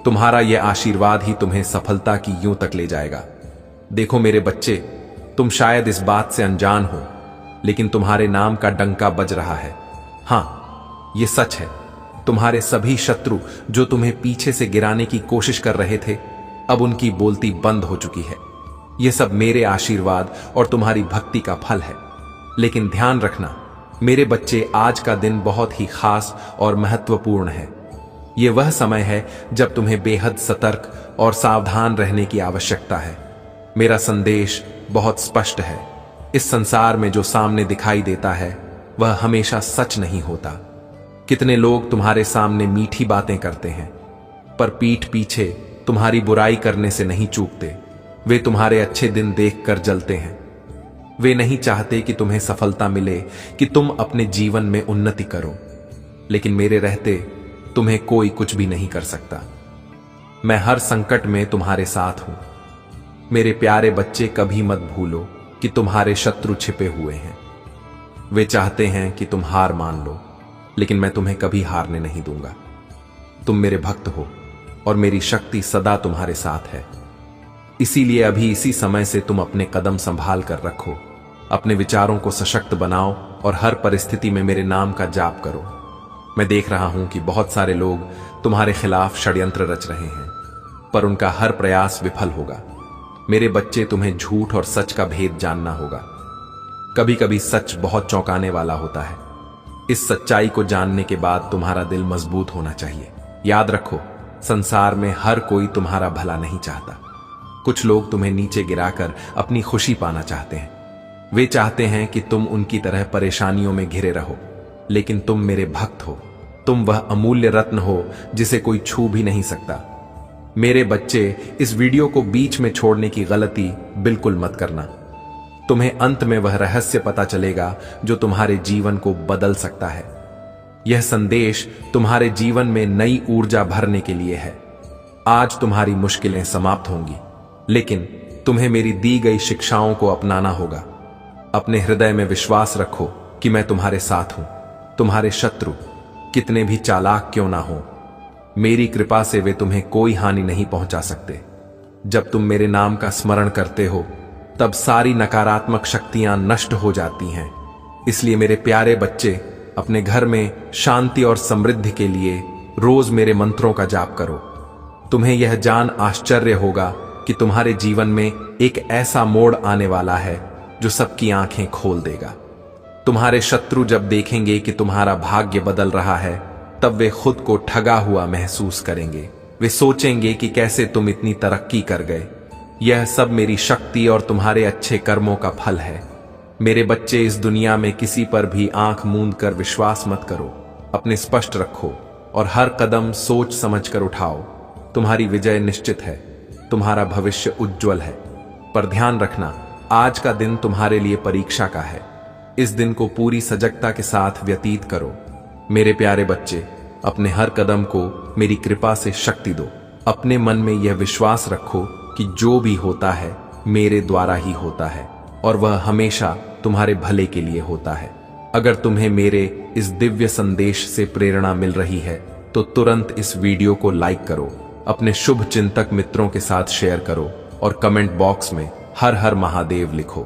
तुम्हारा यह आशीर्वाद ही तुम्हें सफलता की यूं तक ले जाएगा। देखो मेरे बच्चे, तुम शायद इस बात से अनजान हो, लेकिन तुम्हारे नाम का डंका बज रहा है। हां, यह सच है। तुम्हारे सभी शत्रु जो तुम्हें पीछे से गिराने की कोशिश कर रहे थे, अब उनकी बोलती बंद हो चुकी है। यह सब मेरे आशीर्वाद और तुम्हारी भक्ति का फल है। लेकिन ध्यान रखना मेरे बच्चे, आज का दिन बहुत ही खास और महत्वपूर्ण है। यह वह समय है जब तुम्हें बेहद सतर्क और सावधान रहने की आवश्यकता है। मेरा संदेश बहुत स्पष्ट है। इस संसार में जो सामने दिखाई देता है वह हमेशा सच नहीं होता। कितने लोग तुम्हारे सामने मीठी बातें करते हैं, पर पीठ पीछे तुम्हारी बुराई करने से नहीं चूकते। वे तुम्हारे अच्छे दिन देखकर जलते हैं। वे नहीं चाहते कि तुम्हें सफलता मिले, कि तुम अपने जीवन में उन्नति करो। लेकिन मेरे रहते तुम्हें कोई कुछ भी नहीं कर सकता। मैं हर संकट में तुम्हारे साथ हूं। मेरे प्यारे बच्चे, कभी मत भूलो कि तुम्हारे शत्रु छिपे हुए हैं। वे चाहते हैं कि तुम हार मान लो, लेकिन मैं तुम्हें कभी हारने नहीं दूंगा। तुम मेरे भक्त हो और मेरी शक्ति सदा तुम्हारे साथ है। इसीलिए अभी इसी समय से तुम अपने कदम संभाल कर रखो, अपने विचारों को सशक्त बनाओ और हर परिस्थिति में मेरे नाम का जाप करो। मैं देख रहा हूं कि बहुत सारे लोग तुम्हारे खिलाफ षड्यंत्र रच रहे हैं, पर उनका हर प्रयास विफल होगा। मेरे बच्चे, तुम्हें झूठ और सच का भेद जानना होगा। कभी कभी सच बहुत चौंकाने वाला होता है। इस सच्चाई को जानने के बाद तुम्हारा दिल मजबूत होना चाहिए। याद रखो, संसार में हर कोई तुम्हारा भला नहीं चाहता। कुछ लोग तुम्हें नीचे गिराकर अपनी खुशी पाना चाहते हैं। वे चाहते हैं कि तुम उनकी तरह परेशानियों में घिरे रहो, लेकिन तुम मेरे भक्त हो। तुम वह अमूल्य रत्न हो जिसे कोई छू भी नहीं सकता। मेरे बच्चे, इस वीडियो को बीच में छोड़ने की गलती बिल्कुल मत करना। तुम्हें अंत में वह रहस्य पता चलेगा जो तुम्हारे जीवन को बदल सकता है। यह संदेश तुम्हारे जीवन में नई ऊर्जा भरने के लिए है। आज तुम्हारी मुश्किलें समाप्त होंगी, लेकिन तुम्हें मेरी दी गई शिक्षाओं को अपनाना होगा। अपने हृदय में विश्वास रखो कि मैं तुम्हारे साथ हूं। तुम्हारे शत्रु कितने भी चालाक क्यों ना हो, मेरी कृपा से वे तुम्हें कोई हानि नहीं पहुंचा सकते। जब तुम मेरे नाम का स्मरण करते हो, तब सारी नकारात्मक शक्तियां नष्ट हो जाती हैं। इसलिए मेरे प्यारे बच्चे, अपने घर में शांति और समृद्धि के लिए रोज मेरे मंत्रों का जाप करो। तुम्हें यह जान आश्चर्य होगा कि तुम्हारे जीवन में एक ऐसा मोड़ आने वाला है जो सबकी आंखें खोल देगा। तुम्हारे शत्रु जब देखेंगे कि तुम्हारा भाग्य बदल रहा है, तब वे खुद को ठगा हुआ महसूस करेंगे। वे सोचेंगे कि कैसे तुम इतनी तरक्की कर गए। यह सब मेरी शक्ति और तुम्हारे अच्छे कर्मों का फल है। मेरे बच्चे, इस दुनिया में किसी पर भी आंख मूंद कर विश्वास मत करो। अपने स्पष्ट रखो और हर कदम सोच समझ कर उठाओ। तुम्हारी विजय निश्चित है। तुम्हारा भविष्य उज्जवल है। पर ध्यान रखना, आज का दिन तुम्हारे लिए परीक्षा का है। इस दिन को पूरी सजगता के साथ व्यतीत करो। मेरे प्यारे बच्चे, अपने हर कदम को मेरी कृपा से शक्ति दो। अपने मन में यह विश्वास रखो कि जो भी होता है मेरे द्वारा ही होता है और वह हमेशा तुम्हारे भले के लिए होता है। अगर तुम्हें मेरे इस दिव्य संदेश से प्रेरणा मिल रही है तो तुरंत इस वीडियो को लाइक करो, अपने शुभ चिंतक मित्रों के साथ शेयर करो और कमेंट बॉक्स में हर हर महादेव लिखो।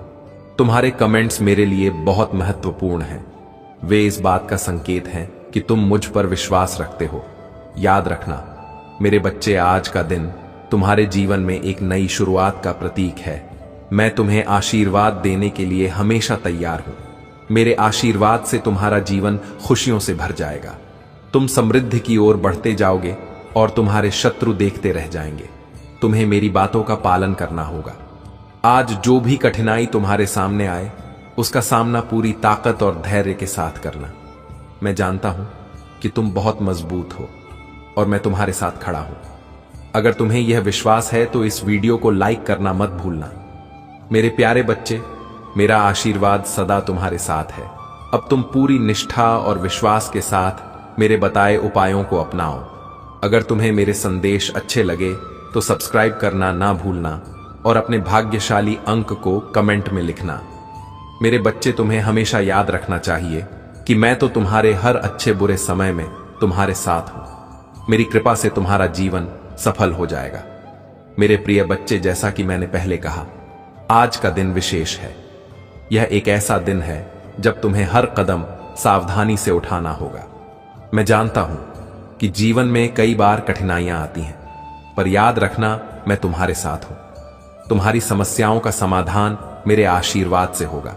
तुम्हारे कमेंट्स मेरे लिए बहुत महत्वपूर्ण हैं। वे इस बात का संकेत हैं कि तुम मुझ पर विश्वास रखते हो। याद रखना मेरे बच्चे, आज का दिन तुम्हारे जीवन में एक नई शुरुआत का प्रतीक है। मैं तुम्हें आशीर्वाद देने के लिए हमेशा तैयार हूं। मेरे आशीर्वाद से तुम्हारा जीवन खुशियों से भर जाएगा। तुम समृद्धि की ओर बढ़ते जाओगे और तुम्हारे शत्रु देखते रह जाएंगे। तुम्हें मेरी बातों का पालन करना होगा। आज जो भी कठिनाई तुम्हारे सामने आए, उसका सामना पूरी ताकत और धैर्य के साथ करना। मैं जानता हूं कि तुम बहुत मजबूत हो और मैं तुम्हारे साथ खड़ा हूं। अगर तुम्हें यह विश्वास है तो इस वीडियो को लाइक करना मत भूलना। मेरे प्यारे बच्चे, मेरा आशीर्वाद सदा तुम्हारे साथ है। अब तुम पूरी निष्ठा और विश्वास के साथ मेरे बताए उपायों को अपनाओ। अगर तुम्हें मेरे संदेश अच्छे लगे तो सब्सक्राइब करना ना भूलना और अपने भाग्यशाली अंक को कमेंट में लिखना। मेरे बच्चे, तुम्हें हमेशा याद रखना चाहिए कि मैं तो तुम्हारे हर अच्छे बुरे समय में तुम्हारे साथ हूं। मेरी कृपा से तुम्हारा जीवन सफल हो जाएगा। मेरे प्रिय बच्चे, जैसा कि मैंने पहले कहा, आज का दिन विशेष है। यह एक ऐसा दिन है जब तुम्हें हर कदम सावधानी से उठाना होगा। मैं जानता हूं कि जीवन में कई बार कठिनाइयां आती हैं, पर याद रखना, मैं तुम्हारे साथ हूं। तुम्हारी समस्याओं का समाधान मेरे आशीर्वाद से होगा।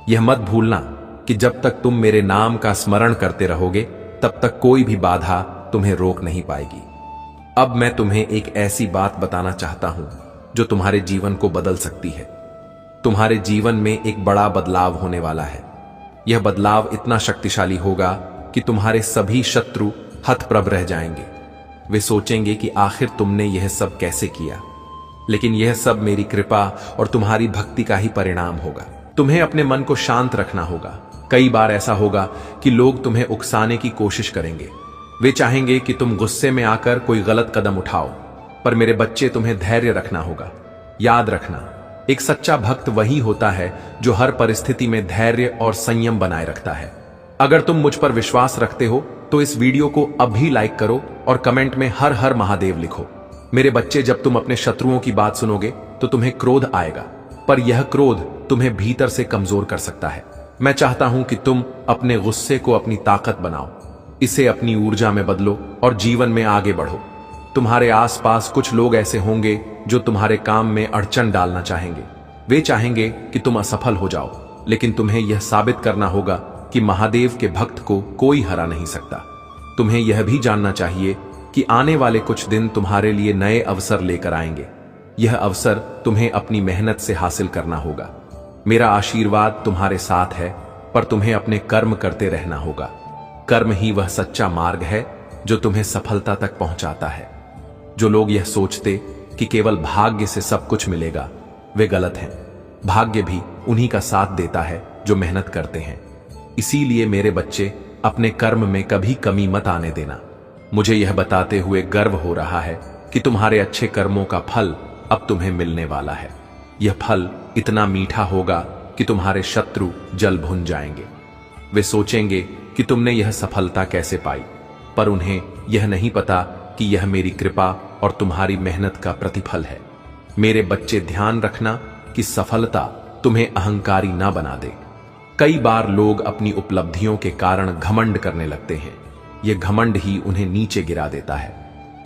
यह मत भूलना कि जब तक तुम मेरे नाम का स्मरण करते रहोगे, तब तक कोई भी बाधा तुम्हें रोक नहीं पाएगी। अब मैं तुम्हें एक ऐसी बात बताना चाहता हूं जो तुम्हारे जीवन को बदल सकती है। तुम्हारे जीवन में एक बड़ा बदलाव होने वाला है। यह बदलाव इतना शक्तिशाली होगा कि तुम्हारे सभी शत्रु हतप्रभ रह जाएंगे। वे सोचेंगे कि आखिर तुमने यह सब कैसे किया, लेकिन यह सब मेरी कृपा और तुम्हारी भक्ति का ही परिणाम होगा। तुम्हें अपने मन को शांत रखना होगा। कई बार ऐसा होगा कि लोग तुम्हें उकसाने की कोशिश करेंगे। वे चाहेंगे कि तुम गुस्से में आकर कोई गलत कदम उठाओ, पर मेरे बच्चे, तुम्हें धैर्य रखना होगा। याद रखना, एक सच्चा भक्त वही होता है जो हर परिस्थिति में धैर्य और संयम बनाए रखता है। अगर तुम मुझ पर विश्वास रखते हो तो इस वीडियो को अभी लाइक करो और कमेंट में हर हर महादेव लिखो। मेरे बच्चे, जब तुम अपने शत्रुओं की बात सुनोगे तो तुम्हें क्रोध आएगा, पर यह क्रोध तुम्हें भीतर से कमजोर कर सकता है। मैं चाहता हूं कि तुम अपने गुस्से को अपनी ताकत बनाओ, इसे अपनी ऊर्जा में बदलो और जीवन में आगे बढ़ो। तुम्हारे आसपास कुछ लोग ऐसे होंगे जो तुम्हारे काम में अड़चन डालना चाहेंगे। वे चाहेंगे कि तुम असफल हो जाओ, लेकिन तुम्हें यह साबित करना होगा कि महादेव के भक्त को कोई हरा नहीं सकता। तुम्हें यह भी जानना चाहिए कि आने वाले कुछ दिन तुम्हारे लिए नए अवसर लेकर आएंगे। यह अवसर तुम्हें अपनी मेहनत से हासिल करना होगा। मेरा आशीर्वाद तुम्हारे साथ है, पर तुम्हें अपने कर्म करते रहना होगा। कर्म ही वह सच्चा मार्ग है जो तुम्हें सफलता तक पहुंचाता है। जो लोग यह सोचते कि केवल भाग्य से सब कुछ मिलेगा, वे गलत हैं। भाग्य भी उन्हीं का साथ देता है जो मेहनत करते हैं। इसीलिए मेरे बच्चे, अपने कर्म में कभी कमी मत आने देना। मुझे यह बताते हुए गर्व हो रहा है कि तुम्हारे अच्छे कर्मों का फल अब तुम्हें मिलने वाला है। यह फल इतना मीठा होगा कि तुम्हारे शत्रु जल भुन जाएंगे। वे सोचेंगे कि तुमने यह सफलता कैसे पाई, पर उन्हें यह नहीं पता कि यह मेरी कृपा और तुम्हारी मेहनत का प्रतिफल है। मेरे बच्चे, ध्यान रखना कि सफलता तुम्हें अहंकारी ना बना दे। कई बार लोग अपनी उपलब्धियों के कारण घमंड करने लगते हैं। यह घमंड ही उन्हें नीचे गिरा देता है।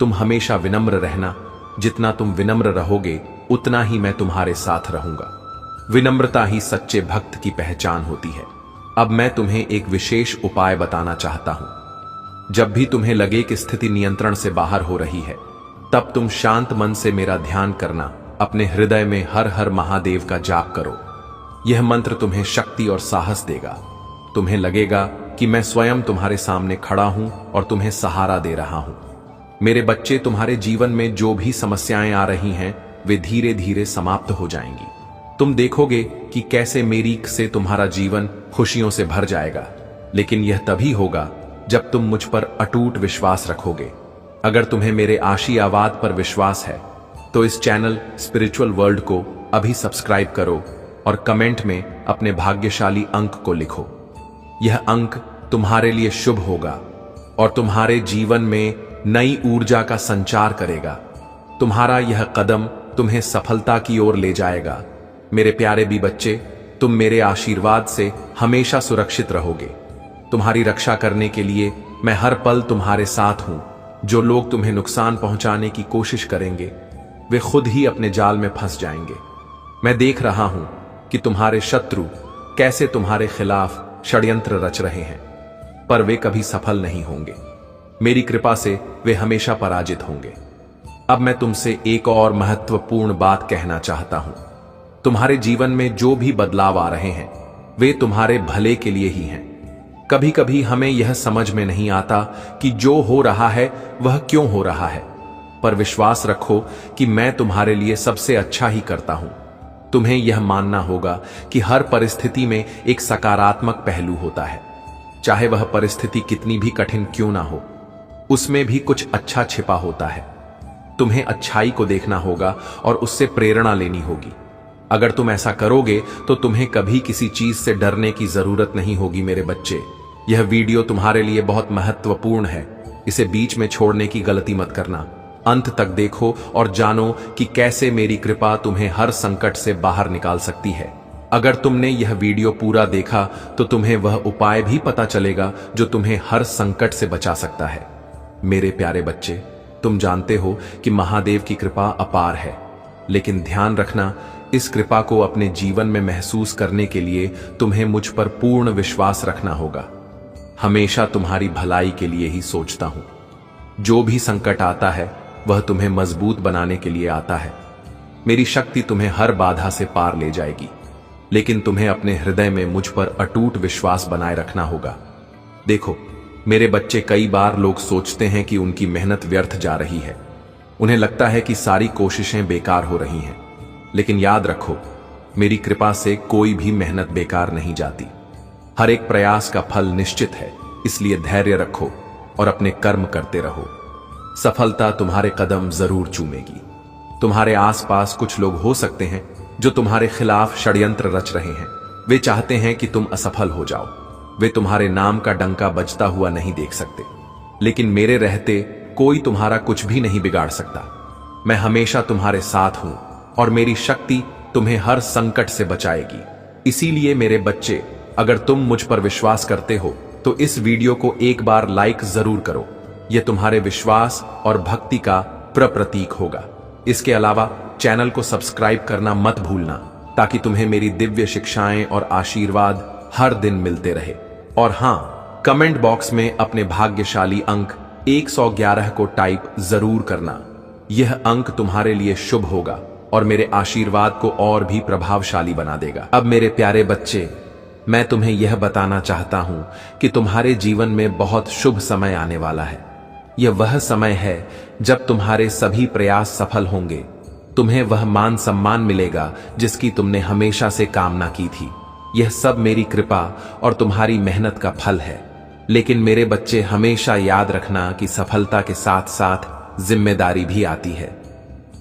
तुम हमेशा विनम्र रहना। जितना तुम विनम्र रहोगे, उतना ही मैं तुम्हारे साथ रहूंगा। विनम्रता ही सच्चे भक्त की पहचान होती है। अब मैं तुम्हें एक विशेष उपाय बताना चाहता हूं। जब भी तुम्हें लगे कि स्थिति नियंत्रण से बाहर हो रही है, तब तुम शांत मन से मेरा ध्यान करना। अपने हृदय में हर हर महादेव का जाप करो। यह मंत्र तुम्हें शक्ति और साहस देगा। तुम्हें लगेगा कि मैं स्वयं तुम्हारे सामने खड़ा हूं और तुम्हें सहारा दे रहा हूं। मेरे बच्चे, तुम्हारे जीवन में जो भी समस्याएं आ रही हैं, वे धीरे धीरे समाप्त हो जाएंगी। तुम देखोगे कि कैसे मेरी से तुम्हारा जीवन खुशियों से भर जाएगा। लेकिन यह तभी होगा जब तुम मुझ पर अटूट विश्वास रखोगे। अगर तुम्हें मेरे आशीर्वाद पर विश्वास है तो इस चैनल स्पिरिचुअल वर्ल्ड को अभी सब्सक्राइब करो और कमेंट में अपने भाग्यशाली अंक को लिखो। यह अंक तुम्हारे लिए शुभ होगा और तुम्हारे जीवन में नई ऊर्जा का संचार करेगा। तुम्हारा यह कदम तुम्हें सफलता की ओर ले जाएगा। मेरे प्यारे भी बच्चे, तुम मेरे आशीर्वाद से हमेशा सुरक्षित रहोगे। तुम्हारी रक्षा करने के लिए मैं हर पल तुम्हारे साथ हूं। जो लोग तुम्हें नुकसान पहुंचाने की कोशिश करेंगे, वे खुद ही अपने जाल में फंस जाएंगे। मैं देख रहा हूं कि तुम्हारे शत्रु कैसे तुम्हारे खिलाफ षड्यंत्र रच रहे हैं, पर वे कभी सफल नहीं होंगे। मेरी कृपा से वे हमेशा पराजित होंगे। अब मैं तुमसे एक और महत्वपूर्ण बात कहना चाहता हूं। तुम्हारे जीवन में जो भी बदलाव आ रहे हैं, वे तुम्हारे भले के लिए ही हैं। कभी कभी हमें यह समझ में नहीं आता कि जो हो रहा है वह क्यों हो रहा है, पर विश्वास रखो कि मैं तुम्हारे लिए सबसे अच्छा ही करता हूं। तुम्हें यह मानना होगा कि हर परिस्थिति में एक सकारात्मक पहलू होता है। चाहे वह परिस्थिति कितनी भी कठिन क्यों ना हो, उसमें भी कुछ अच्छा छिपा होता है। तुम्हें अच्छाई को देखना होगा और उससे प्रेरणा लेनी होगी। अगर तुम ऐसा करोगे तो तुम्हें कभी किसी चीज से डरने की जरूरत नहीं होगी। मेरे बच्चे, यह वीडियो तुम्हारे लिए बहुत महत्वपूर्ण है। इसे बीच में छोड़ने की गलती मत करना। अंत तक देखो और जानो कि कैसे मेरी कृपा तुम्हें हर संकट से बाहर निकाल सकती है। अगर तुमने यह वीडियो पूरा देखा तो तुम्हें वह उपाय भी पता चलेगा जो तुम्हें हर संकट से बचा सकता है। मेरे प्यारे बच्चे, तुम जानते हो कि महादेव की कृपा अपार है, लेकिन ध्यान रखना, इस कृपा को अपने जीवन में महसूस करने के लिए तुम्हें मुझ पर पूर्ण विश्वास रखना होगा। हमेशा तुम्हारी भलाई के लिए ही सोचता हूं। जो भी संकट आता है वह तुम्हें मजबूत बनाने के लिए आता है। मेरी शक्ति तुम्हें हर बाधा से पार ले जाएगी, लेकिन तुम्हें अपने हृदय में मुझ पर अटूट विश्वास बनाए रखना होगा। देखो मेरे बच्चे, कई बार लोग सोचते हैं कि उनकी मेहनत व्यर्थ जा रही है। उन्हें लगता है कि सारी कोशिशें बेकार हो रही हैं, लेकिन याद रखो, मेरी कृपा से कोई भी मेहनत बेकार नहीं जाती। हर एक प्रयास का फल निश्चित है, इसलिए धैर्य रखो और अपने कर्म करते रहो। सफलता तुम्हारे कदम जरूर चूमेगी। तुम्हारे आसपास कुछ लोग हो सकते हैं जो तुम्हारे खिलाफ षड्यंत्र रच रहे हैं। वे चाहते हैं कि तुम असफल हो जाओ। वे तुम्हारे नाम का डंका बजता हुआ नहीं देख सकते, लेकिन मेरे रहते कोई तुम्हारा कुछ भी नहीं बिगाड़ सकता। मैं हमेशा तुम्हारे साथ हूं और मेरी शक्ति तुम्हें हर संकट से बचाएगी। इसीलिए मेरे बच्चे, अगर तुम मुझ पर विश्वास करते हो तो इस वीडियो को एक बार लाइक जरूर करो। यह तुम्हारे विश्वास और भक्ति का प्रतीक होगा। इसके अलावा चैनल को सब्सक्राइब करना मत भूलना, ताकि तुम्हें मेरी दिव्य शिक्षाएं और आशीर्वाद हर दिन मिलते रहे। और हां, कमेंट बॉक्स में अपने भाग्यशाली अंक 111 को टाइप जरूर करना। यह अंक तुम्हारे लिए शुभ होगा और मेरे आशीर्वाद को और भी प्रभावशाली बना देगा। अब मेरे प्यारे बच्चे, मैं तुम्हें यह बताना चाहता हूं कि तुम्हारे जीवन में बहुत शुभ समय आने वाला है। यह वह समय है जब तुम्हारे सभी प्रयास सफल होंगे। तुम्हें वह मान सम्मान मिलेगा जिसकी तुमने हमेशा से कामना की थी। यह सब मेरी कृपा और तुम्हारी मेहनत का फल है। लेकिन मेरे बच्चे, हमेशा याद रखना कि सफलता के साथ साथ जिम्मेदारी भी आती है।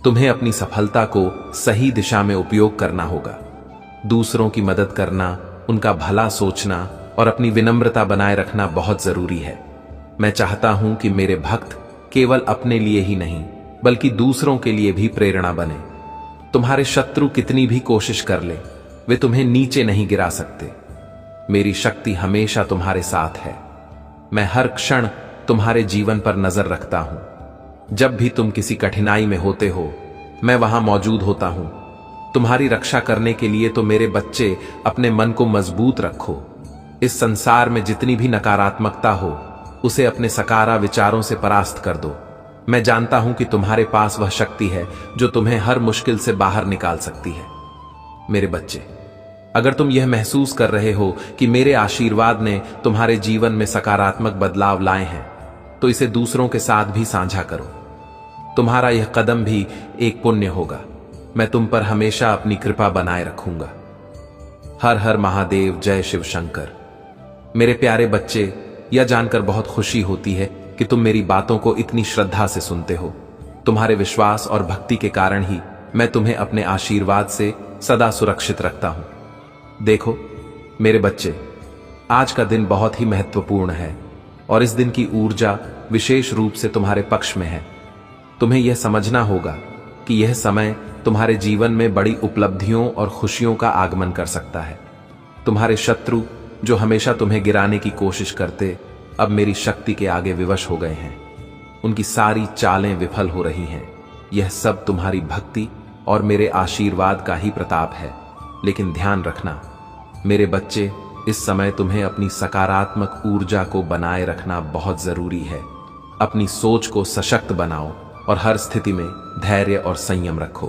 तुम्हें अपनी सफलता को सही दिशा में उपयोग करना होगा। दूसरों की मदद करना, उनका भला सोचना और अपनी विनम्रता बनाए रखना बहुत जरूरी है। मैं चाहता हूं कि मेरे भक्त केवल अपने लिए ही नहीं, बल्कि दूसरों के लिए भी प्रेरणा बने। तुम्हारे शत्रु कितनी भी कोशिश कर ले, वे तुम्हें नीचे नहीं गिरा सकते। मेरी शक्ति हमेशा तुम्हारे साथ है। मैं हर क्षण तुम्हारे जीवन पर नजर रखता हूं। जब भी तुम किसी कठिनाई में होते हो, मैं वहां मौजूद होता हूं। तुम्हारी रक्षा करने के लिए तो मेरे बच्चे, अपने मन को मजबूत रखो। इस संसार में जितनी भी नकारात्मकता हो, उसे अपने सकारात्मक विचारों से परास्त कर दो। मैं जानता हूं कि तुम्हारे पास वह शक्ति है जो तुम्हें हर मुश्किल से बाहर निकाल सकती है। मेरे बच्चे, अगर तुम यह महसूस कर रहे हो कि मेरे आशीर्वाद ने तुम्हारे जीवन में सकारात्मक बदलाव लाए हैं, तो इसे दूसरों के साथ भी साझा करो। तुम्हारा यह कदम भी एक पुण्य होगा। मैं तुम पर हमेशा अपनी कृपा बनाए रखूंगा। हर हर महादेव, जय शिव शंकर। मेरे प्यारे बच्चे, यह जानकर बहुत खुशी होती है कि तुम मेरी बातों को इतनी श्रद्धा से सुनते हो। तुम्हारे विश्वास और भक्ति के कारण ही मैं तुम्हें अपने आशीर्वाद से सदा सुरक्षित रखता हूं। देखो मेरे बच्चे, आज का दिन बहुत ही महत्वपूर्ण है और इस दिन की ऊर्जा विशेष रूप से तुम्हारे पक्ष में है। तुम्हें यह समझना होगा कि यह समय तुम्हारे जीवन में बड़ी उपलब्धियों और खुशियों का आगमन कर सकता है। तुम्हारे शत्रु जो हमेशा तुम्हें गिराने की कोशिश करते, अब मेरी शक्ति के आगे विवश हो गए हैं। उनकी सारी चालें विफल हो रही हैं। यह सब तुम्हारी भक्ति और मेरे आशीर्वाद का ही प्रताप है। लेकिन ध्यान रखना मेरे बच्चे, इस समय तुम्हें अपनी सकारात्मक ऊर्जा को बनाए रखना बहुत जरूरी है। अपनी सोच को सशक्त बनाओ और हर स्थिति में धैर्य और संयम रखो।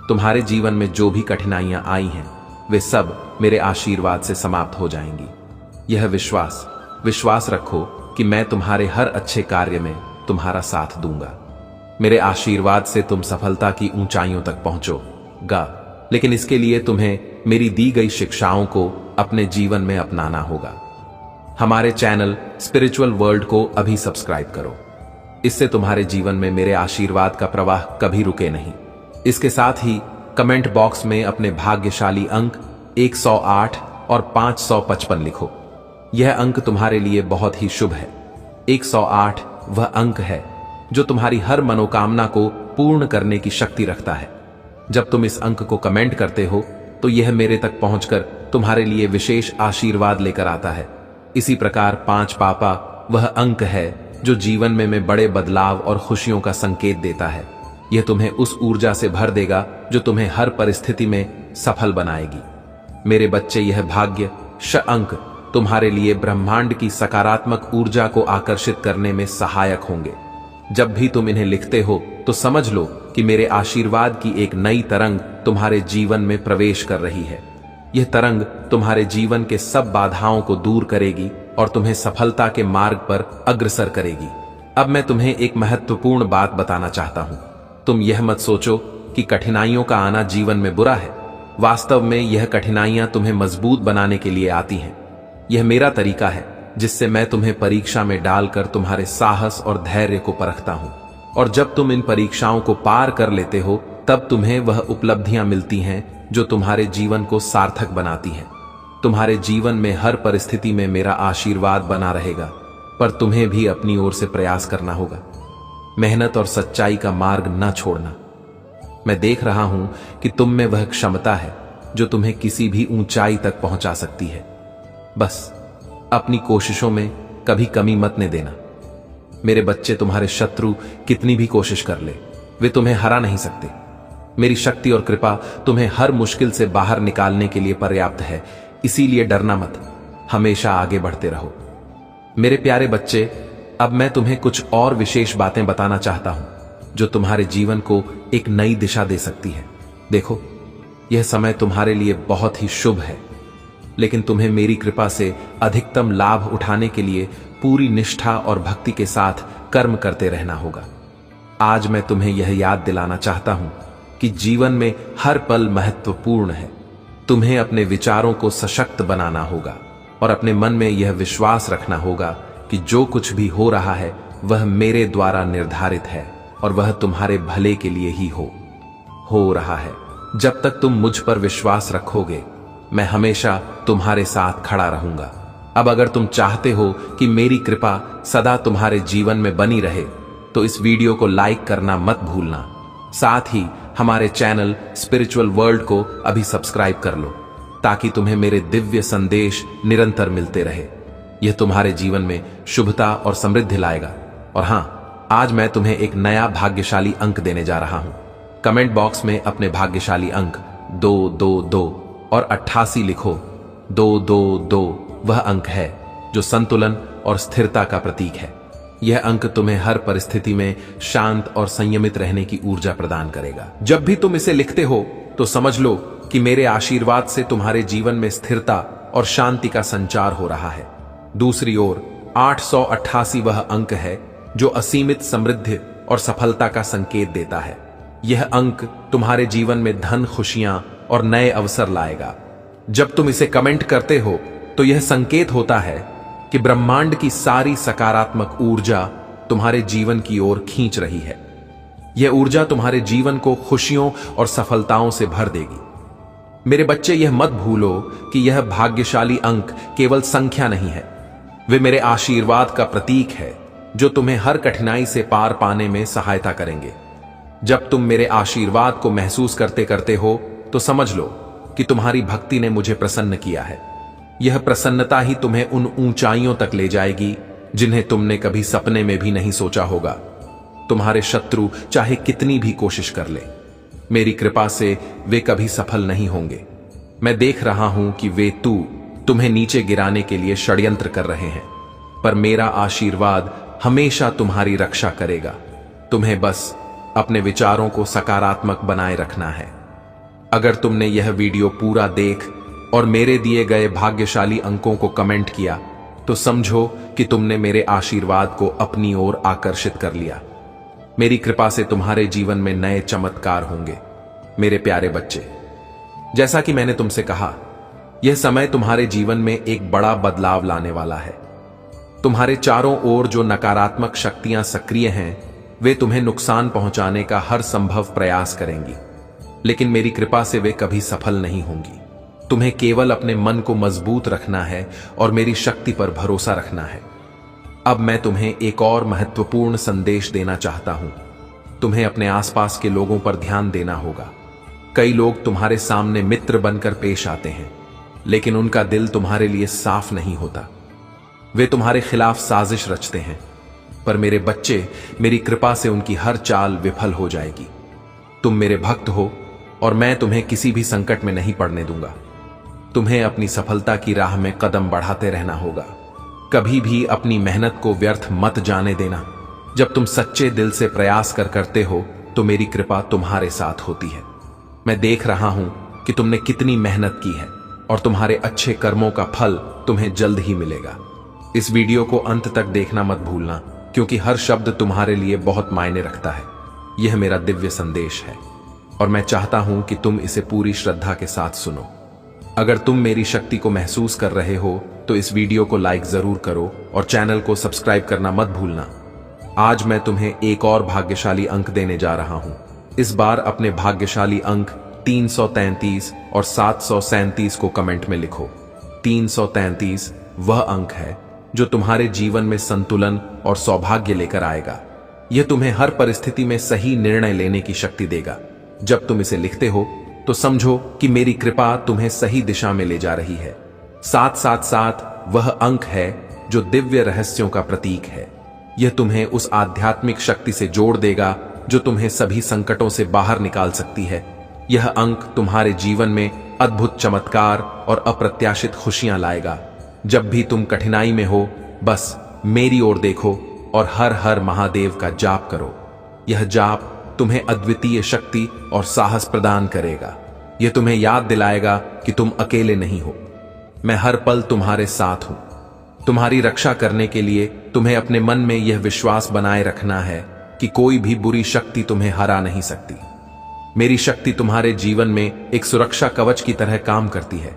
तुम्हारे जीवन में जो भी कठिनाइयां आई हैं, वे सब मेरे आशीर्वाद से समाप्त हो जाएंगी। यह विश्वास रखो कि मैं तुम्हारे हर अच्छे कार्य में तुम्हारा साथ दूंगा। मेरे आशीर्वाद से तुम सफलता की ऊंचाइयों तक पहुंचोगा, लेकिन इसके लिए तुम्हें मेरी दी गई शिक्षाओं को अपने जीवन में अपनाना होगा। हमारे चैनल स्पिरिचुअल वर्ल्ड को अभी सब्सक्राइब करो। इससे तुम्हारे जीवन में मेरे आशीर्वाद का प्रवाह कभी रुके नहीं। इसके साथ ही कमेंट बॉक्स में अपने भाग्यशाली अंक 108 और 555 लिखो। यह अंक तुम्हारे लिए बहुत ही शुभ है। 108 वह अंक है जो तुम्हारी हर मनोकामना को पूर्ण करने की शक्ति रखता है। जब तुम इस अंक को कमेंट करते हो तो यह मेरे तक पहुंचकर तुम्हारे लिए विशेष आशीर्वाद लेकर आता है। इसी प्रकार 5 पापा वह अंक है जो जीवन में बड़े बदलाव और खुशियों का संकेत देता है। यह तुम्हें उस ऊर्जा से भर देगा जो तुम्हें हर परिस्थिति में सफल बनाएगी। मेरे बच्चे, यह भाग्य श अंक तुम्हारे लिए ब्रह्मांड की सकारात्मक ऊर्जा को आकर्षित करने में सहायक होंगे। जब भी तुम इन्हें लिखते हो तो समझ लो कि मेरे आशीर्वाद की एक नई तरंग तुम्हारे जीवन में प्रवेश कर रही है। यह तरंग तुम्हारे जीवन के सब बाधाओं को दूर करेगी और तुम्हें सफलता के मार्ग पर अग्रसर करेगी। अब मैं तुम्हें एक महत्वपूर्ण बात बताना चाहता हूं। तुम यह मत सोचो कि कठिनाइयों का आना जीवन में बुरा है। वास्तव में यह कठिनाइयां तुम्हें मजबूत बनाने के लिए आती हैं। यह मेरा तरीका है जिससे मैं तुम्हें परीक्षा में डालकर तुम्हारे साहस और धैर्य को परखता हूं। और जब तुम इन परीक्षाओं को पार कर लेते हो तब तुम्हें वह उपलब्धियां मिलती हैं जो तुम्हारे जीवन को सार्थक बनाती हैं। तुम्हारे जीवन में हर परिस्थिति में मेरा आशीर्वाद बना रहेगा, पर तुम्हें भी अपनी ओर से प्रयास करना होगा। मेहनत और सच्चाई का मार्ग न छोड़ना। मैं देख रहा हूं कि तुम में वह क्षमता है जो तुम्हें किसी भी ऊंचाई तक पहुंचा सकती है। बस अपनी कोशिशों में कभी कमी मत ने देना। मेरे बच्चे, तुम्हारे शत्रु कितनी भी कोशिश कर ले, वे तुम्हें हरा नहीं सकते। मेरी शक्ति और कृपा तुम्हें हर मुश्किल से बाहर निकालने के लिए पर्याप्त है। इसीलिए डरना मत, हमेशा आगे बढ़ते रहो। मेरे प्यारे बच्चे, अब मैं तुम्हें कुछ और विशेष बातें बताना चाहता हूं जो तुम्हारे जीवन को एक नई दिशा दे सकती है। देखो, यह समय तुम्हारे लिए बहुत ही शुभ है, लेकिन तुम्हें मेरी कृपा से अधिकतम लाभ उठाने के लिए पूरी निष्ठा और भक्ति के साथ कर्म करते रहना होगा। आज मैं तुम्हें यह याद दिलाना चाहता हूं कि जीवन में हर पल महत्वपूर्ण है। तुम्हें अपने विचारों को सशक्त बनाना होगा और अपने मन में यह विश्वास रखना होगा कि जो कुछ भी हो रहा है वह मेरे द्वारा निर्धारित है और वह तुम्हारे भले के लिए ही हो रहा है। जब तक तुम मुझ पर विश्वास रखोगे, मैं हमेशा तुम्हारे साथ खड़ा रहूंगा। अब अगर तुम चाहते हो कि मेरी कृपा सदा तुम्हारे जीवन में बनी रहे तो इस वीडियो को लाइक करना मत भूलना। साथ ही हमारे चैनल स्पिरिचुअल वर्ल्ड को अभी सब्सक्राइब कर लो ताकि तुम्हें मेरे दिव्य संदेश निरंतर मिलते रहे। यह तुम्हारे जीवन में शुभता और समृद्धि लाएगा। और हां, आज मैं तुम्हें एक नया भाग्यशाली अंक देने जा रहा हूं। कमेंट बॉक्स में अपने भाग्यशाली अंक 222 और 88 लिखो। 222 वह अंक है जो संतुलन और स्थिरता का प्रतीक है। यह अंक तुम्हें हर परिस्थिति में शांत और संयमित रहने की ऊर्जा प्रदान करेगा। जब भी तुम इसे लिखते हो तो समझ लो कि मेरे आशीर्वाद से तुम्हारे जीवन में स्थिरता और शांति का संचार हो रहा है। दूसरी ओर 888 वह अंक है जो असीमित समृद्धि और सफलता का संकेत देता है। यह अंक तुम्हारे जीवन में धन, खुशियां और नए अवसर लाएगा। जब तुम इसे कमेंट करते हो तो यह संकेत होता है कि ब्रह्मांड की सारी सकारात्मक ऊर्जा तुम्हारे जीवन की ओर खींच रही है। यह ऊर्जा तुम्हारे जीवन को खुशियों और सफलताओं से भर देगी। मेरे बच्चे, यह मत भूलो कि यह भाग्यशाली अंक केवल संख्या नहीं है, वे मेरे आशीर्वाद का प्रतीक है जो तुम्हें हर कठिनाई से पार पाने में सहायता करेंगे। जब तुम मेरे आशीर्वाद को महसूस करते करते हो तो समझ लो कि तुम्हारी भक्ति ने मुझे प्रसन्न किया है। यह प्रसन्नता ही तुम्हें उन ऊंचाइयों तक ले जाएगी जिन्हें तुमने कभी सपने में भी नहीं सोचा होगा। तुम्हारे शत्रु चाहे कितनी भी कोशिश कर ले, मेरी कृपा से वे कभी सफल नहीं होंगे। मैं देख रहा हूं कि वे तुम्हें नीचे गिराने के लिए षड्यंत्र कर रहे हैं, पर मेरा आशीर्वाद हमेशा तुम्हारी रक्षा करेगा। तुम्हें बस अपने विचारों को सकारात्मक बनाए रखना है। अगर तुमने यह वीडियो पूरा देख और मेरे दिए गए भाग्यशाली अंकों को कमेंट किया तो समझो कि तुमने मेरे आशीर्वाद को अपनी ओर आकर्षित कर लिया। मेरी कृपा से तुम्हारे जीवन में नए चमत्कार होंगे। मेरे प्यारे बच्चे, जैसा कि मैंने तुमसे कहा, यह समय तुम्हारे जीवन में एक बड़ा बदलाव लाने वाला है। तुम्हारे चारों ओर जो नकारात्मक शक्तियां सक्रिय हैं, वे तुम्हें नुकसान पहुंचाने का हर संभव प्रयास करेंगी, लेकिन मेरी कृपा से वे कभी सफल नहीं होंगी। तुम्हें केवल अपने मन को मजबूत रखना है और मेरी शक्ति पर भरोसा रखना है। अब मैं तुम्हें एक और महत्वपूर्ण संदेश देना चाहता हूं। तुम्हें अपने आसपास के लोगों पर ध्यान देना होगा। कई लोग तुम्हारे सामने मित्र बनकर पेश आते हैं, लेकिन उनका दिल तुम्हारे लिए साफ नहीं होता। वे तुम्हारे खिलाफ साजिश रचते हैं, पर मेरे बच्चे, मेरी कृपा से उनकी हर चाल विफल हो जाएगी। तुम मेरे भक्त हो और मैं तुम्हें किसी भी संकट में नहीं पड़ने दूंगा। तुम्हें अपनी सफलता की राह में कदम बढ़ाते रहना होगा। कभी भी अपनी मेहनत को व्यर्थ मत जाने देना। जब तुम सच्चे दिल से प्रयास करते हो तो मेरी कृपा तुम्हारे साथ होती है। मैं देख रहा हूं कि तुमने कितनी मेहनत की है और तुम्हारे अच्छे कर्मों का फल तुम्हें जल्द ही मिलेगा। इस वीडियो को अंत तक देखना मत भूलना, क्योंकि हर शब्द तुम्हारे लिए बहुत मायने रखता है। यह मेरा दिव्य संदेश है और मैं चाहता हूं कि तुम इसे पूरी श्रद्धा के साथ सुनो। अगर तुम मेरी शक्ति को महसूस कर रहे हो तो इस वीडियो को लाइक जरूर करो और चैनल को सब्सक्राइब करना मत भूलना। आज मैं तुम्हें एक और भाग्यशाली अंक देने जा रहा हूं। इस बार अपने भाग्यशाली अंक 333 और 737 को कमेंट में लिखो। 333 वह अंक है जो तुम्हारे जीवन में संतुलन और सौभाग्य लेकर आएगा। यह तुम्हें हर परिस्थिति में सही निर्णय लेने की शक्ति देगा। जब तुम इसे लिखते हो तो समझो कि मेरी कृपा तुम्हें सही दिशा में ले जा रही है। 777 वह अंक है जो दिव्य रहस्यों का प्रतीक है। यह तुम्हें उस आध्यात्मिक शक्ति से जोड़ देगा जो तुम्हें सभी संकटों से बाहर निकाल सकती है। यह अंक तुम्हारे जीवन में अद्भुत चमत्कार और अप्रत्याशित खुशियां लाएगा। जब भी तुम कठिनाई में हो, बस मेरी ओर देखो और हर हर महादेव का जाप करो। यह जाप तुम्हें अद्वितीय शक्ति और साहस प्रदान करेगा। यह तुम्हें याद दिलाएगा कि तुम अकेले नहीं हो। मैं हर पल तुम्हारे साथ हूं। तुम्हारी रक्षा करने के लिए तुम्हें अपने मन में यह विश्वास बनाए रखना है कि कोई भी बुरी शक्ति तुम्हें हरा नहीं सकती। मेरी शक्ति तुम्हारे जीवन में एक सुरक्षा कवच की तरह काम करती है।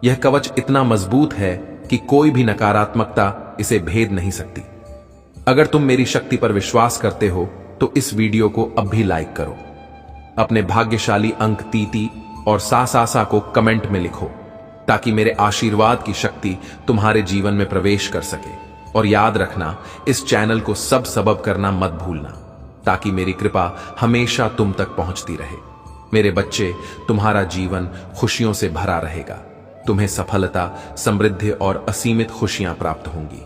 यह कवच इतना मजबूत है कि कोई भी नकारात्मकता इसे भेद नहीं सकती। अगर तुम मेरी शक्ति पर विश्वास करते हो तो इस वीडियो को अब भी लाइक करो। अपने भाग्यशाली अंक 33 और सा को कमेंट में लिखो, ताकि मेरे आशीर्वाद की शक्ति तुम्हारे जीवन में प्रवेश कर सके। और याद रखना, इस चैनल को सबब करना मत भूलना, ताकि मेरी कृपा हमेशा तुम तक पहुंचती रहे। मेरे बच्चे, तुम्हारा जीवन खुशियों से भरा रहेगा। तुम्हें सफलता, समृद्धि और असीमित खुशियां प्राप्त होंगी।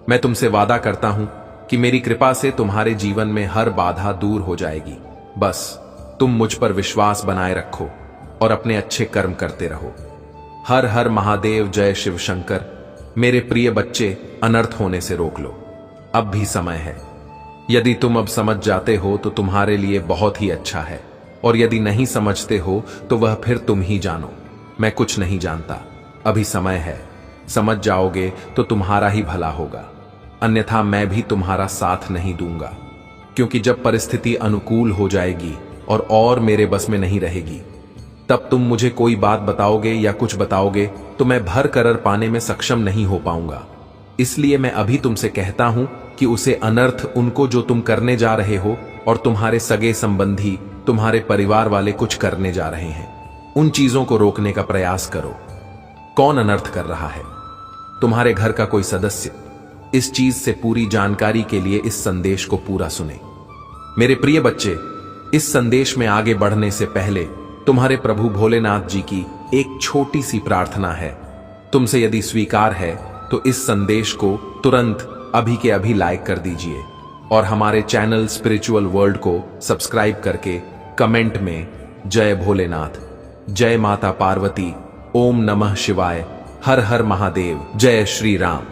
मैं तुमसे वादा करता हूं कि मेरी कृपा से तुम्हारे जीवन में हर बाधा दूर हो जाएगी। बस तुम मुझ पर विश्वास बनाए रखो और अपने अच्छे कर्म करते रहो। हर हर महादेव, जय शिव शंकर। मेरे प्रिय बच्चे, अनर्थ होने से रोक लो। अब भी समय है। यदि तुम अब समझ जाते हो तो तुम्हारे लिए बहुत ही अच्छा है, और यदि नहीं समझते हो तो वह फिर तुम ही जानो। मैं कुछ नहीं जानता। अभी समय है। समझ जाओगे तो तुम्हारा ही भला होगा, अन्यथा मैं भी तुम्हारा साथ नहीं दूंगा। क्योंकि जब परिस्थिति अनुकूल हो जाएगी और मेरे बस में नहीं रहेगी, तब तुम मुझे कोई बात बताओगे या कुछ बताओगे तो मैं भर कर पाने में सक्षम नहीं हो पाऊंगा। इसलिए मैं अभी तुमसे कहता हूं कि उसे अनर्थ उनको जो तुम करने जा रहे हो और तुम्हारे सगे संबंधी, तुम्हारे परिवार वाले कुछ करने जा रहे हैं, उन चीजों को रोकने का प्रयास करो। कौन अनर्थ कर रहा है? तुम्हारे घर का कोई सदस्य। इस चीज से पूरी जानकारी के लिए इस संदेश को पूरा सुने। मेरे प्रिय बच्चे, इस संदेश में आगे बढ़ने से पहले तुम्हारे प्रभु भोलेनाथ जी की एक छोटी सी प्रार्थना है। तुमसे यदि स्वीकार है तो इस संदेश को तुरंत अभी के अभी लाइक कर दीजिए और हमारे चैनल स्पिरिचुअल वर्ल्ड को सब्सक्राइब करके कमेंट में जय भोलेनाथ, जय माता पार्वती, ओम नमः शिवाय, हर हर महादेव, जय श्री राम,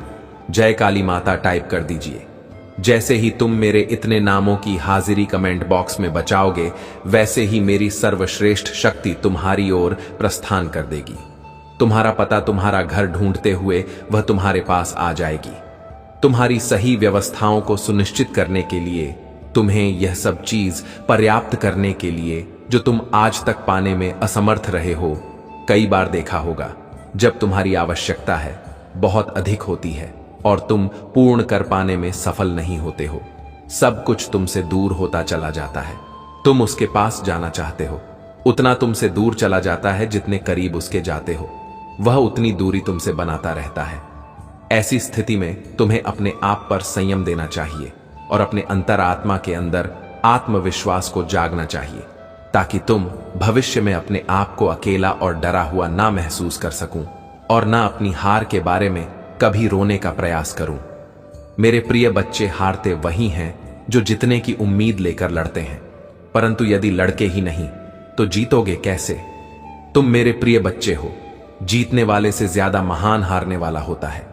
जय काली माता टाइप कर दीजिए। जैसे ही तुम मेरे इतने नामों की हाजिरी कमेंट बॉक्स में बचाओगे, वैसे ही मेरी सर्वश्रेष्ठ शक्ति तुम्हारी ओर प्रस्थान कर देगी। तुम्हारा पता, तुम्हारा घर ढूंढते हुए वह तुम्हारे पास आ जाएगी। तुम्हारी सही व्यवस्थाओं को सुनिश्चित करने के लिए, तुम्हें यह सब चीज पर्याप्त करने के लिए जो तुम आज तक पाने में असमर्थ रहे हो। कई बार देखा होगा, जब तुम्हारी आवश्यकता है बहुत अधिक होती है और तुम पूर्ण कर पाने में सफल नहीं होते हो। सब कुछ तुमसे दूर होता चला जाता है। तुम उसके पास जाना चाहते हो, उतना तुमसे दूर चला जाता है जितने करीब उसके जाते हो, वह उतनी दूरी तुमसे बनाता रहता है। ऐसी स्थिति में तुम्हें अपने आप पर संयम देना चाहिए और अपने अंतरात्मा के अंदर आत्मविश्वास को जागना चाहिए, ताकि तुम भविष्य में अपने आप को अकेला और डरा हुआ ना महसूस कर सकूं और ना अपनी हार के बारे में कभी रोने का प्रयास करूं। मेरे प्रिय बच्चे, हारते वही हैं जो जितने की उम्मीद लेकर लड़ते हैं, परंतु यदि लड़के ही नहीं तो जीतोगे कैसे? तुम मेरे प्रिय बच्चे हो, जीतने वाले से ज्यादा महान हारने वाला होता है,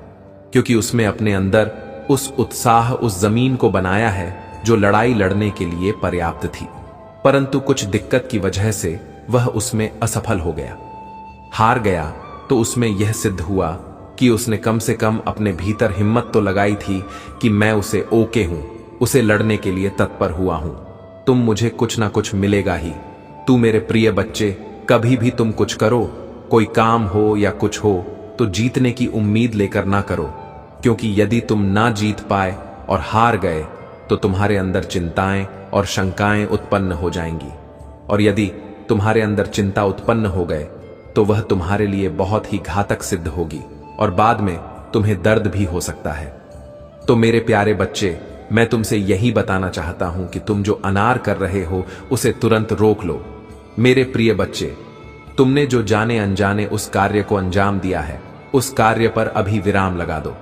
क्योंकि उसमें अपने अंदर उस उत्साह, उस जमीन को बनाया है जो लड़ाई लड़ने के लिए पर्याप्त थी, परंतु कुछ दिक्कत की वजह से वह उसमें असफल हो गया। हार गया तो उसमें यह सिद्ध हुआ कि उसने कम से कम अपने भीतर हिम्मत तो लगाई थी कि मैं उसे ओके हूं, उसे लड़ने के लिए तत्पर हुआ हूं। तुम मुझे कुछ ना कुछ मिलेगा ही। तू मेरे प्रिय बच्चे, कभी भी तुम कुछ करो, कोई काम हो या कुछ हो, तो जीतने की उम्मीद लेकर ना करो, क्योंकि यदि तुम ना जीत पाए और हार गए तो तुम्हारे अंदर चिंताएं और शंकाएं उत्पन्न हो जाएंगी, और यदि तुम्हारे अंदर चिंता उत्पन्न हो गए तो वह तुम्हारे लिए बहुत ही घातक सिद्ध होगी और बाद में तुम्हें दर्द भी हो सकता है। तो मेरे प्यारे बच्चे, मैं तुमसे यही बताना चाहता हूं कि तुम जो अनार कर रहे हो उसे तुरंत रोक लो। मेरे प्रिय बच्चे, तुमने जो जाने अनजाने उस कार्य को अंजाम दिया है, उस कार्य पर अभी विराम लगा दो,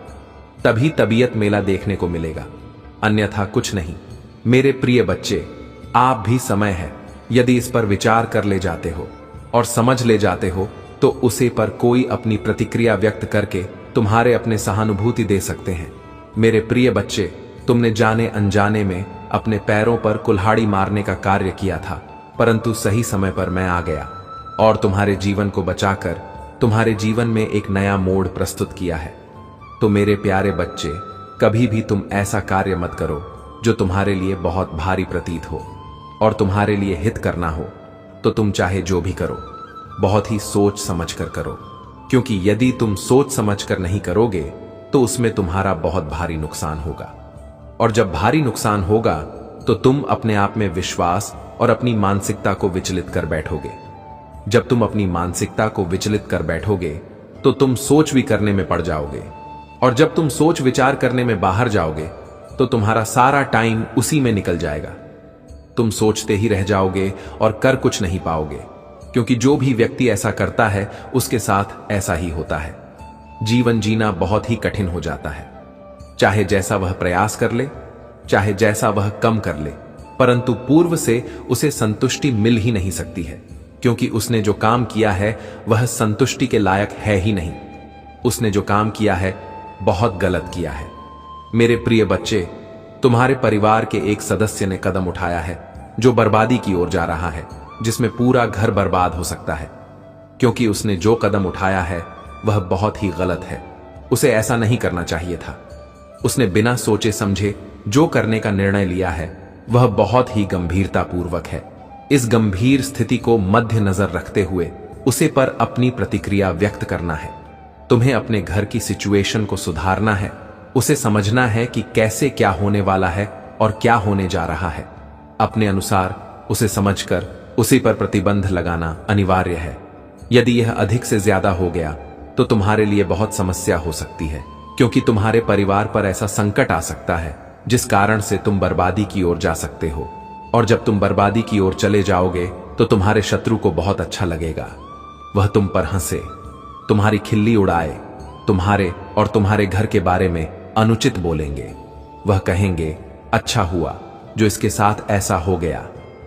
तभी तबीयत मेला देखने को मिलेगा, अन्यथा कुछ नहीं। मेरे प्रिय बच्चे, आप भी समय है, यदि इस पर विचार कर ले जाते हो और समझ ले जाते हो तो उसे पर कोई अपनी प्रतिक्रिया व्यक्त करके तुम्हारे अपने सहानुभूति दे सकते हैं। मेरे प्रिय बच्चे, तुमने जाने अनजाने में अपने पैरों पर कुल्हाड़ी मारने का कार्य किया था, परंतु सही समय पर मैं आ गया और तुम्हारे जीवन को बचाकर तुम्हारे जीवन में एक नया मोड़ प्रस्तुत किया है। तो मेरे प्यारे बच्चे, कभी भी तुम ऐसा कार्य मत करो जो तुम्हारे लिए बहुत भारी प्रतीत हो और तुम्हारे लिए हित करना हो, तो तुम चाहे जो भी करो बहुत ही सोच समझ कर करो, क्योंकि यदि तुम सोच समझ कर नहीं करोगे तो उसमें तुम्हारा बहुत भारी नुकसान होगा, और जब भारी नुकसान होगा तो तुम अपने आप में विश्वास और अपनी मानसिकता को विचलित कर बैठोगे। जब तुम अपनी मानसिकता को विचलित कर बैठोगे तो तुम सोच भी करने में पड़ जाओगे, और जब तुम सोच विचार करने में बाहर जाओगे तो तुम्हारा सारा टाइम उसी में निकल जाएगा। तुम सोचते ही रह जाओगे और कर कुछ नहीं पाओगे, क्योंकि जो भी व्यक्ति ऐसा करता है उसके साथ ऐसा ही होता है। जीवन जीना बहुत ही कठिन हो जाता है, चाहे जैसा वह प्रयास कर ले, चाहे जैसा वह कम कर ले, परंतु पूर्व से उसे संतुष्टि मिल ही नहीं सकती है, क्योंकि उसने जो काम किया है वह संतुष्टि के लायक है ही नहीं। उसने जो काम किया है बहुत गलत किया है। मेरे प्रिय बच्चे, तुम्हारे परिवार के एक सदस्य ने कदम उठाया है जो बर्बादी की ओर जा रहा है, जिसमें पूरा घर बर्बाद हो सकता है, क्योंकि उसने जो कदम उठाया है वह बहुत ही गलत है। उसे ऐसा नहीं करना चाहिए था। उसने बिना सोचे समझे जो करने का निर्णय लिया है वह बहुत ही गंभीरतापूर्वक है। इस गंभीर स्थिति को मद्देनजर रखते हुए उसे पर अपनी प्रतिक्रिया व्यक्त करना है। तुम्हें अपने घर की सिचुएशन को सुधारना है, उसे समझना है कि कैसे क्या होने वाला है और क्या होने जा रहा है। अपने अनुसार उसे समझकर उसी पर प्रतिबंध लगाना अनिवार्य है। यदि यह अधिक से ज्यादा हो गया तो तुम्हारे लिए बहुत समस्या हो सकती है, क्योंकि तुम्हारे परिवार पर ऐसा संकट आ सकता है जिस कारण से तुम बर्बादी की ओर जा सकते हो, और जब तुम बर्बादी की ओर चले जाओगे तो तुम्हारे शत्रु को बहुत अच्छा लगेगा। वह तुम पर हंसे, तुम्हारी खिल्ली उड़ाए, तुम्हारे और तुम्हारे घर के बारे में अनुचित बोलेंगे। वह कहेंगे, अच्छा हुआ जो इसके साथ ऐसा हो गया।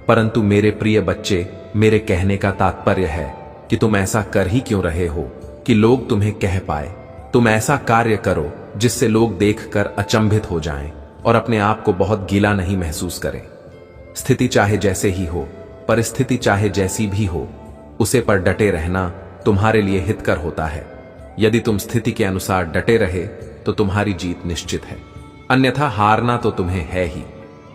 परंतु मेरे प्रिय बच्चे, मेरे कहने का तात्पर्य है कि तुम ऐसा कर ही क्यों रहे हो कि लोग तुम्हें कह पाए। तुम ऐसा कार्य करो जिससे लोग देखकर अचंभित हो जाएं और अपने आप को बहुत गीला नहीं महसूस करें। स्थिति चाहे जैसे ही हो, परिस्थिति चाहे जैसी भी हो, उसे पर डटे रहना तुम्हारे लिए हितकर होता है। यदि तुम स्थिति के अनुसार डटे रहे तो तुम्हारी जीत निश्चित है, अन्यथा हारना तो तुम्हें है ही।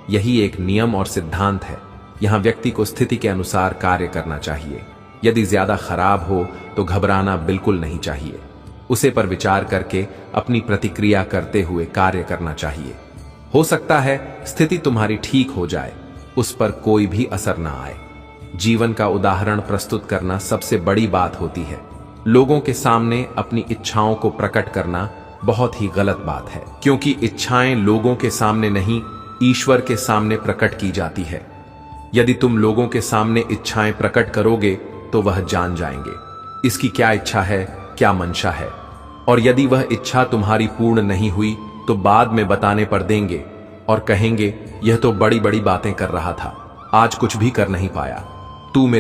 यही एक नियम और सिद्धांत है। यहां व्यक्ति को स्थिति के अनुसार कार्य करना चाहिए। यदि ज्यादा खराब हो तो घबराना बिल्कुल नहीं चाहिए। उसे पर विचार करके अपनी प्रतिक्रिया करते हुए कार्य करना चाहिए। हो सकता है स्थिति तुम्हारी ठीक हो जाए, उस पर कोई भी असर ना आए। जीवन का उदाहरण प्रस्तुत करना सबसे बड़ी बात होती है। लोगों के सामने अपनी इच्छाओं को प्रकट करना बहुत ही गलत बात है, क्योंकि इच्छाएं लोगों के सामने नहीं, ईश्वर के सामने प्रकट की जाती है। यदि तुम लोगों के सामने इच्छाएं प्रकट करोगे तो वह जान जाएंगे इसकी क्या इच्छा है, क्या मंशा है। और यदि वह इच्छा तुम्हारी पूर्ण नहीं हुई तो बाद में बताने पर देंगे और कहेंगे यह तो बड़ी बड़ी बातें कर रहा था, आज कुछ भी कर नहीं पाया। तू मेरे